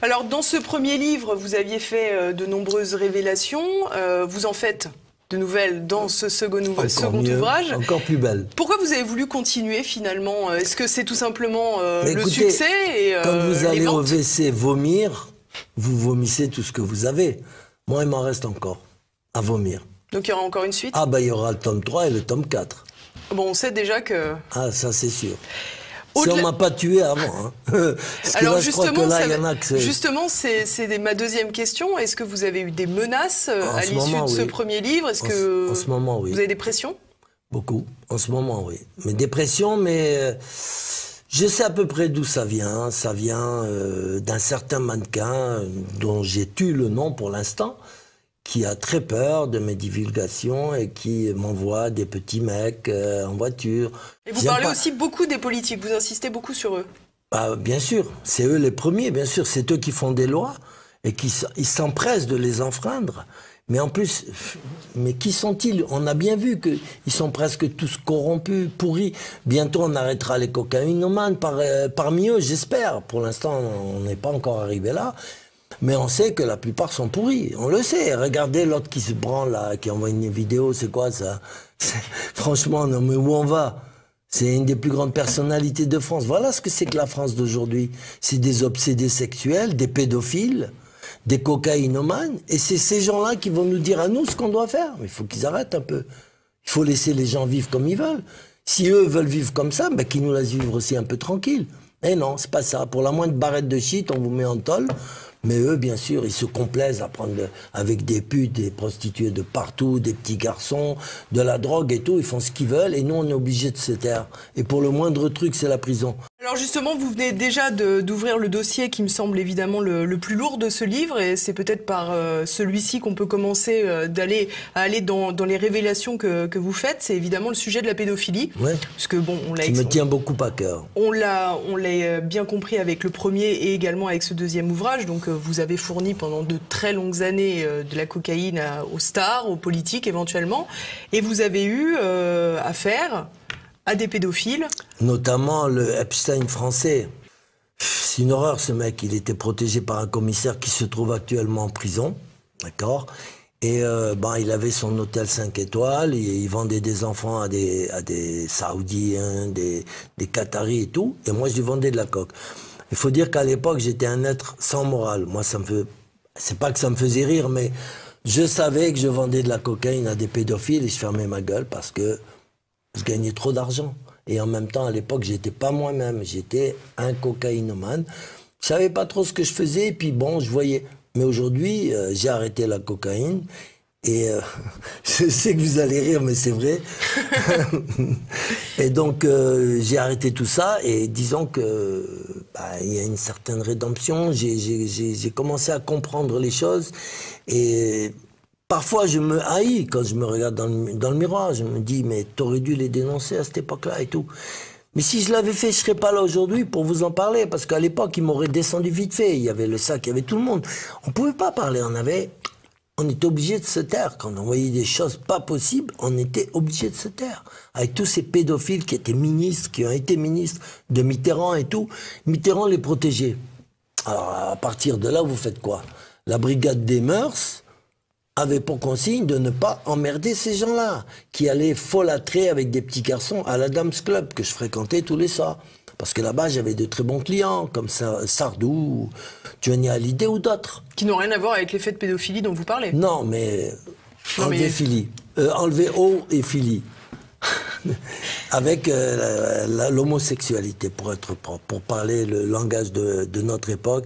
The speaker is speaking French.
Alors, dans ce premier livre, vous aviez fait de nombreuses révélations. Vous en faites de nouvelles dans ce second ouvrage. Encore plus belle. Pourquoi vous avez voulu continuer finalement? Est-ce que c'est tout simplement le écoutez, succès et quand vous les allez au ventes? WC vomir, vous vomissez tout ce que vous avez. Moi, il m'en reste encore à vomir. Donc il y aura encore une suite? Ah ben il y aura le tome 3 et le tome 4. Bon, on sait déjà que... Ah, ça c'est sûr. Si on m'a pas tué avant. Hein. Alors justement, c'est ma deuxième question. Est-ce que vous avez eu des menaces à l'issue de ce premier livre? Est-ce que en ce moment, oui. Vous avez des pressions? Beaucoup. En ce moment, oui. Mais des pressions, mais je sais à peu près d'où ça vient. Ça vient d'un certain mannequin dont j'ai tué le nom pour l'instant, qui a très peur de mes divulgations et qui m'envoie des petits mecs en voiture. Et vous parlez aussi beaucoup des politiques, vous insistez beaucoup sur eux. Ah, bien sûr, c'est eux les premiers, bien sûr, c'est eux qui font des lois et ils s'empressent de les enfreindre. Mais en plus, mais qui sont-ils? On a bien vu qu'ils sont presque tous corrompus, pourris. Bientôt, on arrêtera les cocaïnomanes parmi eux, j'espère. Pour l'instant, on n'est pas encore arrivé là. Mais on sait que la plupart sont pourris. On le sait. Regardez l'autre qui se branle, là, qui envoie une vidéo. C'est quoi, ça? Franchement, non, mais où on va? C'est une des plus grandes personnalités de France. Voilà ce que c'est que la France d'aujourd'hui. C'est des obsédés sexuels, des pédophiles, des cocaïnomanes. Et c'est ces gens-là qui vont nous dire à nous ce qu'on doit faire. Mais il faut qu'ils arrêtent un peu. Il faut laisser les gens vivre comme ils veulent. Si eux veulent vivre comme ça, ben, qu'ils nous laissent vivre aussi un peu tranquille. Eh non, c'est pas ça. Pour la moindre barrette de shit, on vous met en tôle. Mais eux, bien sûr, ils se complaisent à prendre avec des putes, des prostituées de partout, des petits garçons, de la drogue et tout. Ils font ce qu'ils veulent et nous, on est obligés de se taire. Et pour le moindre truc, c'est la prison. Alors justement, vous venez déjà d'ouvrir le dossier qui me semble évidemment le plus lourd de ce livre. Et c'est peut-être par celui-ci qu'on peut commencer aller dans les révélations que vous faites. C'est évidemment le sujet de la pédophilie. Ouais. Parce que bon, qui me tient beaucoup à cœur. On l'a bien compris avec le premier et également avec ce deuxième ouvrage. Donc vous avez fourni pendant de très longues années de la cocaïne aux stars, aux politiques éventuellement. Et vous avez eu affaire à des pédophiles. Notamment le Epstein français. C'est une horreur, ce mec. Il était protégé par un commissaire qui se trouve actuellement en prison. D'accord? Et il avait son hôtel 5 étoiles. Il vendait des enfants à des Saoudiens, des Qataris et tout. Et moi, je lui vendais de la coke. Il faut dire qu'à l'époque, j'étais un être sans morale. Moi, c'est pas que ça me faisait rire, mais je savais que je vendais de la cocaïne à des pédophiles et je fermais ma gueule parce que je gagnais trop d'argent. Et en même temps, à l'époque, j'étais pas moi-même. J'étais un cocaïnomane. Je savais pas trop ce que je faisais. Et puis bon, je voyais. Mais aujourd'hui, j'ai arrêté la cocaïne. Et je sais que vous allez rire, mais c'est vrai. Et donc, j'ai arrêté tout ça. Et disons que il y a une certaine rédemption. J'ai commencé à comprendre les choses. Et parfois, je me haïs quand je me regarde dans le miroir. Je me dis, mais t'aurais dû les dénoncer à cette époque-là et tout. Mais si je l'avais fait, je serais pas là aujourd'hui pour vous en parler. Parce qu'à l'époque, ils m'auraient descendu vite fait. Il y avait le sac, il y avait tout le monde. On pouvait pas parler. On était obligé de se taire. Quand on voyait des choses pas possibles, on était obligé de se taire. Avec tous ces pédophiles qui étaient ministres, qui ont été ministres de Mitterrand et tout. Mitterrand les protégeait. Alors, à partir de là, vous faites quoi? La brigade des mœurs avait pour consigne de ne pas emmerder ces gens-là, qui allaient folâtrer avec des petits garçons à la Dames Club, que je fréquentais tous les soirs. Parce que là-bas, j'avais de très bons clients, comme Sardou, Johnny Hallyday ou d'autres. Qui n'ont rien à voir avec l'effet de pédophilie dont vous parlez. Non, mais enlever O et philie. Avec l'homosexualité, pour être propre, pour parler le langage de notre époque.